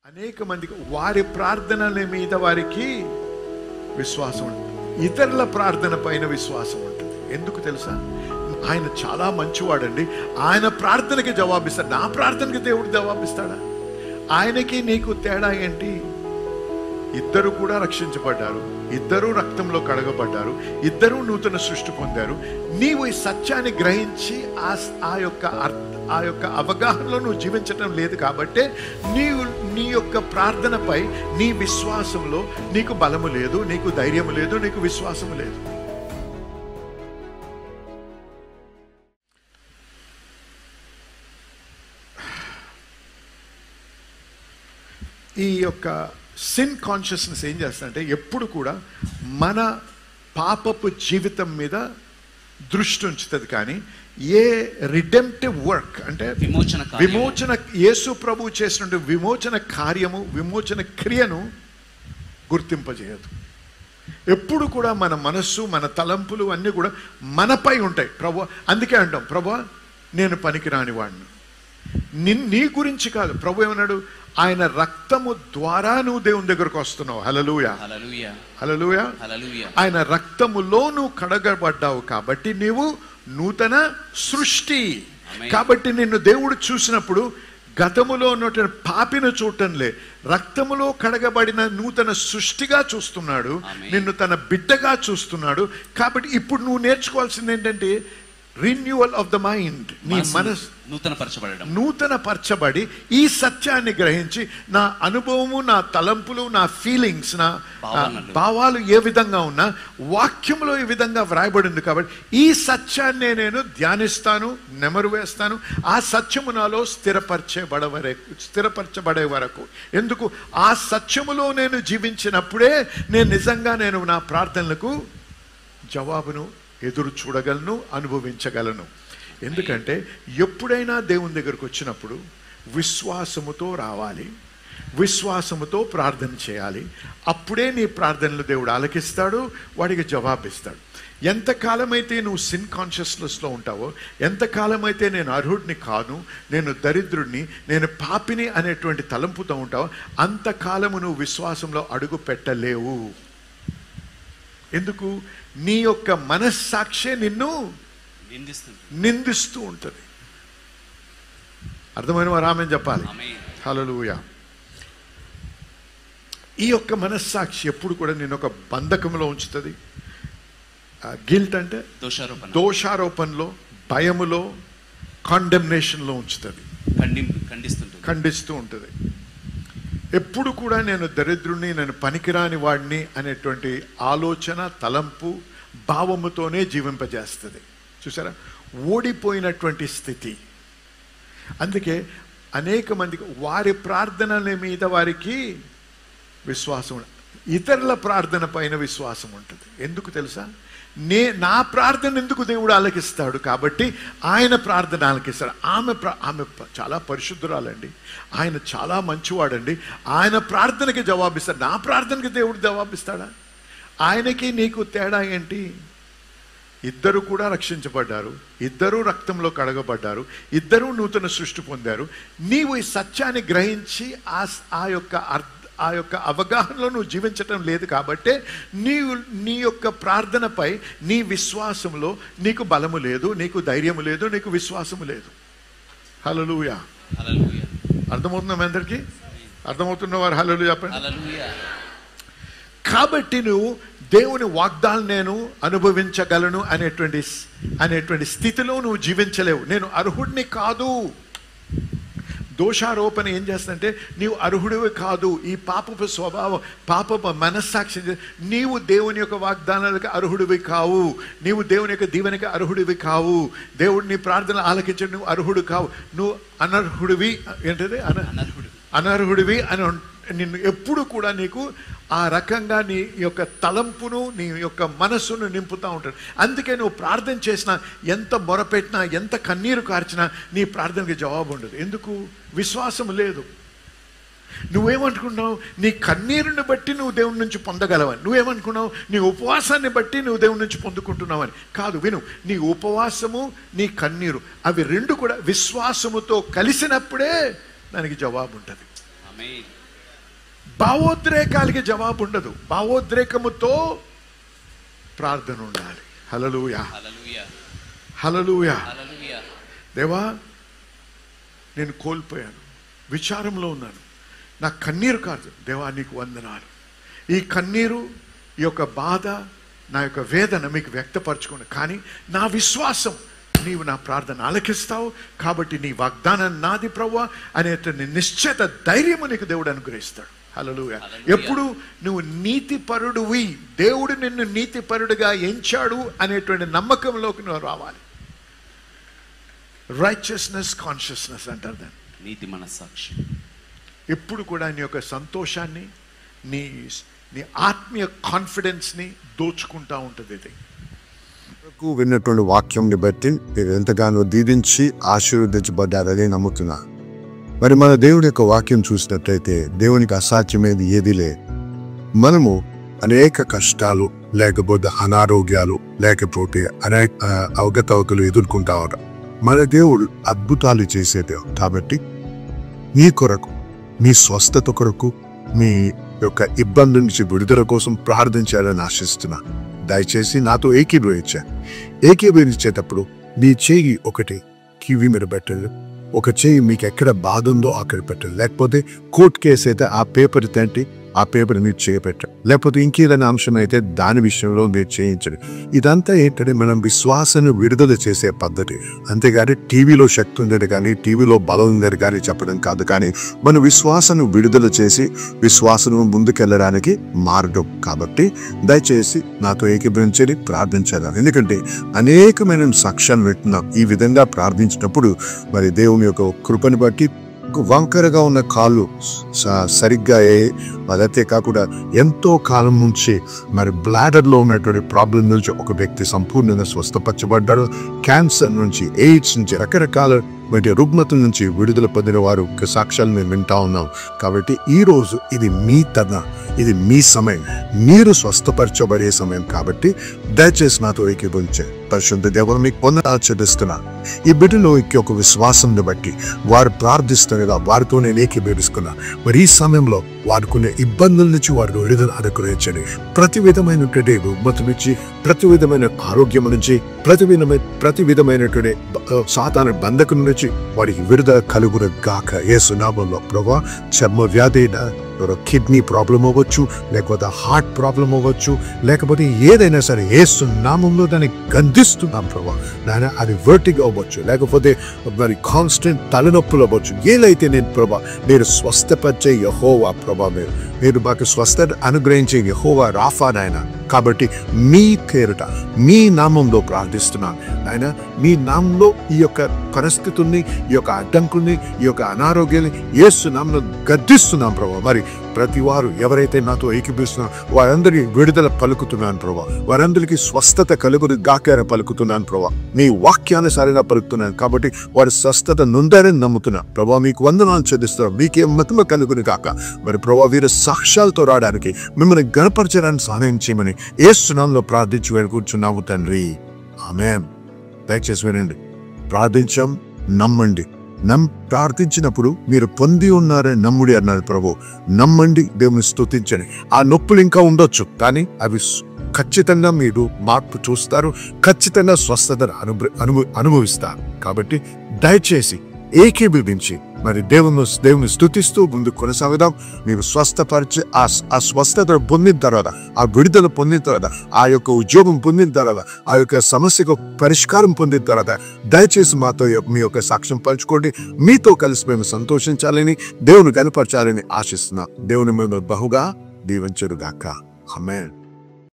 అనేక మందికి వారి ప్రార్థనల మీద వారికి విశ్వాసం ఉంటుంది, ఇతరుల ప్రార్థన పైన విశ్వాసం ఉంటుంది. ఎందుకు తెలుసా? ఆయన చాలా మంచివాడండి, ఆయన ప్రార్థనకి జవాబిస్తాడు. నా ప్రార్థనకి దేవుడు జవాబిస్తాడా? ఆయనకి నీకు తేడా ఏంటి? ఇద్దరు కూడా రక్షించబడ్డారు, ఇద్దరు రక్తంలో కడగబడ్డారు, ఇద్దరు నూతన సృష్టి పొందారు. నీవు ఈ సత్యాన్ని గ్రహించి ఆ యొక్క అవగాహనలో నువ్వు జీవించటం లేదు కాబట్టి నీ యొక్క ప్రార్థనపై, నీ విశ్వాసంలో నీకు బలము లేదు, నీకు ధైర్యము లేదు, నీకు విశ్వాసము లేదు. ఈ యొక్క సిన్ కాన్షియస్నెస్ ఏం చేస్తుందంటే ఎప్పుడు కూడా మన పాపపు జీవితం మీద దృష్టి ఉంచుతుంది, కానీ ఏ రిడెంప్టివ్ వర్క్ అంటే విమోచన యేసు ప్రభు చేసిన విమోచన కార్యము, విమోచన క్రియను గుర్తింపజేయదు. ఎప్పుడు కూడా మన మనస్సు, మన తలంపులు అన్నీ కూడా మనపై ఉంటాయి. ప్రభు అందుకే అంటాం, ప్రభు నేను పనికిరాని వాడిని, నీ గురించి కాదు. ప్రభు ఏమన్నాడు? ఆయన రక్తము ద్వారా నువ్వు దేవుని దగ్గరకు వస్తున్నావు. హల్లెలూయా, హల్లెలూయా. ఆయన రక్తములో నువ్వు కడగబడ్డావు కాబట్టి నీవు నూతన సృష్టి. కాబట్టి నిన్ను దేవుడు చూసినప్పుడు గతములో ఉన్నటువంటి పాపిని చూడటంలే, రక్తములో కడగబడిన నూతన సృష్టిగా చూస్తున్నాడు, నిన్ను తన బిడ్డగా చూస్తున్నాడు. కాబట్టి ఇప్పుడు నువ్వు నేర్చుకోవాల్సింది ఏంటంటే రిన్యూవల్ ఆఫ్ ద మైండ్. నీ మనసు నూతన పరచబడి ఈ సత్యాన్ని గ్రహించి నా అనుభవము, నా తలంపులు, నా ఫీలింగ్స్, నా భావాలు ఏ విధంగా ఉన్నా వాక్యంలో ఈ విధంగా వ్రాయబడింది. కాబట్టి ఈ సత్యాన్నే నేను ధ్యానిస్తాను, నెమరు వేస్తాను. ఆ సత్యము నాలో స్థిరపరచబడే వరకు. ఎందుకు? ఆ సత్యములో నేను జీవించినప్పుడే నేను నా ప్రార్థనలకు జవాబును ఎదురు చూడగలను, అనుభవించగలను. ఎందుకంటే ఎప్పుడైనా దేవుని దగ్గరకు వచ్చినప్పుడు విశ్వాసముతో రావాలి, విశ్వాసముతో ప్రార్థన చేయాలి. అప్పుడే నీ ప్రార్థనలు దేవుడు ఆలకిస్తాడు, వాడికి జవాబిస్తాడు. ఎంతకాలమైతే నువ్వు సిన్ కాన్షియస్నెస్లో ఉంటావో, ఎంతకాలమైతే నేను అర్హుడిని కాను, నేను దరిద్రుడిని, నేను పాపిని అనేటువంటి తలంపుతో ఉంటావో, అంతకాలము నువ్వు విశ్వాసంలో అడుగు పెట్టలేవు. ఎందుకు? నీ యొక్క మనస్సాక్షే నిన్ను నిందిస్తూ ఉంటుంది. అర్థమైన వారు ఆమేన్ చెప్పాలి. హల్లెలూయా. ఈ యొక్క మనస్సాక్షి ఎప్పుడు కూడా నేను ఒక బంధకంలో ఉంచుతుంది. గిల్ట్ అంటే దోషారోపణలో, భయములో, కాండెమ్నేషన్లో ఉంచుతుంది, ఖండిస్తూ ఉంటుంది. ఎప్పుడు కూడా నేను దరిద్రుడిని, నేను పనికిరాని వాడిని అనేటువంటి ఆలోచన, తలంపు, భావముతోనే జీవింపజేస్తుంది. చూసారా? ఓడిపోయినటువంటి స్థితి. అందుకే అనేక మందికి వారి ప్రార్థనల మీద వారికి విశ్వాసం, ఇతరుల ప్రార్థన పైన విశ్వాసం ఉంటుంది. ఎందుకు తెలుసా? నా ప్రార్థన ఎందుకు దేవుడు ఆలకిస్తాడు? కాబట్టి ఆయన ప్రార్థన ఆలకిస్తాడు. ఆమె చాలా పరిశుద్ధురాలండి, ఆయన చాలా మంచివాడండి, ఆయన ప్రార్థనకి జవాబిస్తాడు. నా ప్రార్థనకి దేవుడు జవాబిస్తాడా? ఆయనకి నీకు తేడా ఏంటి? ఇద్దరు కూడా రక్షించబడ్డారు, ఇద్దరు రక్తంలో కడగబడ్డారు, ఇద్దరు నూతన సృష్టి పొందారు. నీవు ఈ సత్యాన్ని గ్రహించి ఆ యొక్క అవగాహనలో నువ్వు జీవించటం లేదు కాబట్టి నీ యొక్క ప్రార్థనపై, నీ విశ్వాసంలో నీకు బలము లేదు, నీకు ధైర్యము లేదు, నీకు విశ్వాసము లేదు. హల్లెలూయా. అర్థమవుతుందా మీ అందరికీ? అర్థమవుతున్న వారు హల్లెలూయా చెప్పండి. కాబట్టి నువ్వు దేవుని వాగ్దానం నేను అనుభవించగలను అనేటువంటి స్థితిలో నువ్వు జీవించలేవు. నేను అర్హుడిని కాదు. దోషారోపణ ఏం చేస్తుందంటే నీవు అర్హుడివి కాదు. ఈ పాపపు స్వభావం, పాపపు మనస్సాక్షి, నీవు దేవుని యొక్క వాగ్దానాలకు అర్హుడివి కావు, నీవు దేవుని యొక్క దీవెనకి అర్హుడివి కావు, దేవుడు నీ ప్రార్థన ఆలకించడం నువ్వు అర్హుడు కావు, నువ్వు అనర్హుడివి. ఏంటది? అనర్హుడివి అని నిన్ను ఎప్పుడు కూడా నీకు ఆ రకంగా నీ యొక్క తలంపును, నీ యొక్క మనస్సును నింపుతూ ఉంటాడు. అందుకే నువ్వు ప్రార్థన చేసినా, ఎంత మొరపెట్టినా, ఎంత కన్నీరు కార్చినా నీ ప్రార్థనకి జవాబు ఉండదు. ఎందుకు? విశ్వాసం లేదు. నువ్వేమనుకున్నావు? నీ కన్నీరుని బట్టి నువ్వు దేవుని నుంచి పొందగలవని. నువ్వేమనుకున్నావు? నీ ఉపవాసాన్ని బట్టి నువ్వు దేవుని నుంచి పొందుకుంటున్నావని. కాదు, విను. నీ ఉపవాసము, నీ కన్నీరు, అవి రెండు కూడా విశ్వాసముతో కలిసినప్పుడే దానికి జవాబు ఉంటుంది. భావోద్రేకాలకి జవాబు ఉండదు, భావోద్రేకముతో ప్రార్థన ఉండాలి. హల్లెలూయా, హల్లెలూయా. దేవా, నేను కోల్పోయాను, విచారంలో ఉన్నాను, నా కన్నీరు కాదు దేవా, నీకు వందనాలు. ఈ కన్నీరు, ఈ యొక్క బాధ, నా యొక్క వేదన మీకు వ్యక్తపరచుకోండి. కానీ నా విశ్వాసం, నీవు నా ప్రార్థన ఆలకిస్తావు కాబట్టి నీ వాగ్దానం నాది ప్రభువా అనేటువంటి నిశ్చత ధైర్యము నీకు దేవుడు అనుగ్రహిస్తాడు. హల్లెలూయా. ఎప్పుడు నువ్వు నీతిపరుడువి, దేవుడు నిన్ను నీతిపరుడుగా ఎంచాడు అనేటువంటి నమ్మకంలోకి నువ్వు రావాలి. రైచియస్నెస్ కాన్షియస్నెస్ అంటారు దాన్ని, నీతి మనస్సాక్షి. ఎప్పుడు కూడా నీ యొక్క సంతోషాన్ని, నీ నీ ఆత్మీయ కాన్ఫిడెన్స్ని దోచుకుంటా ఉంటుంది. ఇది విన్నటువంటి వాక్యంని బట్టి మీరు ఎంతగానో దీవించి ఆశీర్వదించబడ్డారని నమ్ముతున్నా. మరి మన దేవుడి యొక్క వాక్యం చూసినట్లయితే దేవునికి అసాధ్యమేది ఏది లేదు. మనము అనేక కష్టాలు, లేకపోతే అనారోగ్యాలు, లేకపోతే అనేక అవగతవకలు ఎదుర్కొంటా ఉంటాం. మన దేవుడు అద్భుతాలు చేసేదే. కాబట్టి మీ కొరకు, మీ స్వస్థత కొరకు, మీ యొక్క ఇబ్బంది నుంచి విడుదల కోసం ప్రార్థించాలని ఆశిస్తున్నా. దయచేసి నాతో ఏకీభవించేటప్పుడు మీ చేయి ఒకటి కివి మీద పెట్టండి, ఒక చేయి మీకు ఎక్కడ బాధ ఉందో అక్కడ పెట్టండి. లేకపోతే కోర్టు కేసు అయితే ఆ పేపర్ తంటి ఆ పేపర్ మీరు చేయపెట్టండి. లేకపోతే ఇంకేదైనా అంశం అయితే దాని విషయంలో మీరు చేయించండి. ఇదంతా ఏంటంటే మనం విశ్వాసాన్ని విడుదల చేసే పద్ధతి. అంతేగాని టీవీలో శక్తి ఉండేది కానీ, టీవీలో బలం ఉండేది కానీ చెప్పడం కాదు. కానీ మన విశ్వాసాన్ని విడుదల చేసి విశ్వాసం ముందుకెళ్ళడానికి మార్గం. కాబట్టి దయచేసి నాతో ఏకీభవించేది, ప్రార్థించాలి. ఎందుకంటే అనేకమైన సాక్ష్యాలు వింటున్నాం. ఈ విధంగా ప్రార్థించినప్పుడు మరి దేవుని యొక్క కృపను బట్టి వంకరగా ఉన్న కాళ్ళు సరిగ్గా అదైతే కాకుండా ఎంతో కాలం నుంచి మరి బ్లాడర్లో ఉన్నటువంటి ప్రాబ్లం నుంచి ఒక వ్యక్తి సంపూర్ణంగా స్వస్థపరచబడ్డాడు. క్యాన్సర్ నుంచి, ఎయిడ్స్ నుంచి, రకరకాల రుగ్మతుల నుంచి విడుదల పొందిన వారు సాక్ష్యాలు మేము వింటా ఉన్నాం. కాబట్టి ఈరోజు ఇది మీ తన, ఇది మీ సమయం, మీరు స్వస్థపరచబడే సమయం. కాబట్టి దయచేసి నాతో ఏకీభవించే పరిశుద్ధ దేవుడు మీకు పొందనాలు చెల్లిస్తున్నా. ఈ బిడ్డలో ఒక విశ్వాసాన్ని బట్టి వారు ప్రార్థిస్తున్నదా వారితో నేను ఏకీభవిస్తున్నా. మరి ఈ సమయంలో వాడుకునే ఇబ్బందుల నుంచి వారు విడుదల అనుగ్రహించండి. ప్రతి విధమైనటువంటి రుగ్మత నుంచి, ప్రతి విధమైన ఆరోగ్యం నుంచి, ప్రతి విధమైనటువంటి సాతాను బంధకం నుంచి వారికి విడుదల కలుగును గాక యేసు నామములో. ప్రభువా, చర్మ వ్యాధి, కిడ్నీ ప్రాబ్లం అవ్వచ్చు, లేకపోతే హార్ట్ ప్రాబ్లం అవ్వచ్చు, లేకపోతే ఏదైనా సరే యేసు నామములో దాన్ని గద్దిస్తున్నాం ప్రభువా. నాయన అది వర్టిగో అవ్వచ్చు, లేకపోతే మరి కాన్స్టెంట్ తలనొప్పులు అవ్వచ్చు. ఏదైతే నేను ప్రభా మీరు స్వస్థపరిచే యెహోవా ప్రభా, మీరు మాకు స్వస్థత అనుగ్రహించే యెహోవా రాఫా నాయన. కాబట్టి మీ పేరుట, మీ నామంలో ప్రార్థిస్తున్నాను ఆయన. మీ నామంలో ఈ యొక్క పరిస్థితుల్ని, ఈ యొక్క అడ్డంకుల్ని, ఈ యొక్క అనారోగ్యాన్ని యేసు నామంలో గద్దిస్తున్నాం ప్రభా. మరి ప్రతి వారు ఎవరైతే నాతో ఏకీపిస్తున్నారో వారందరికీ విడుదల పలుకుతున్నాను ప్రభా. వారందరికీ స్వస్థత కలుగును గాక పలుకుతున్నాను ప్రభా. నీ వాక్యానుసారంగా పలుకుతున్నాను. కాబట్టి వారి స్వస్థత నొందారని నమ్ముతున్నా ప్రభా. మీకు వందనాలు చెల్లిస్తున్నాం. మీకే మహిమ కలుగును గాక. మరి ప్రభా, వీరు సాక్ష్యాలతో రావడానికి, మిమ్మల్ని గణపరచడానికి సహాయం చేయమని యేసు నామములో ప్రార్థించి వేడుకుంటున్నాము తండ్రి. ఆమేన్. దయచేసి వినండి. ప్రార్థించాం, నమ్మండి. ప్రార్థించినప్పుడు మీరు పొంది ఉన్నారని నమ్ముడి అన్నారు ప్రభు. నమ్మండి, దేవుని స్తుతించండి. ఆ నొప్పులు ఇంకా ఉండొచ్చు, కానీ అవి ఖచ్చితంగా మీరు మార్పు చూస్తారు. ఖచ్చితంగా స్వస్థతను అనుభవిస్తారు. కాబట్టి దయచేసి ఏకీభవించి మరి దేవుని స్తుతిస్తూ ముందు కొనసాగుదాం. మీరు స్వస్థపరిచి ఆ స్వస్థత పొందిన తర్వాత, ఆ విడుదల పొందిన తర్వాత, ఆ యొక్క ఉద్యోగం పొందిన తర్వాత, ఆ యొక్క సమస్యకు పరిష్కారం పొందిన తర్వాత దయచేసి మాతో మీ యొక్క సాక్ష్యం పంచుకోండి. మీతో కలిసి మేము సంతోషించాలని, దేవుని కనపరచాలని ఆశిస్తున్నాం. దేవుని మేము బహుగా దీవించుగాక. ఆమేన్.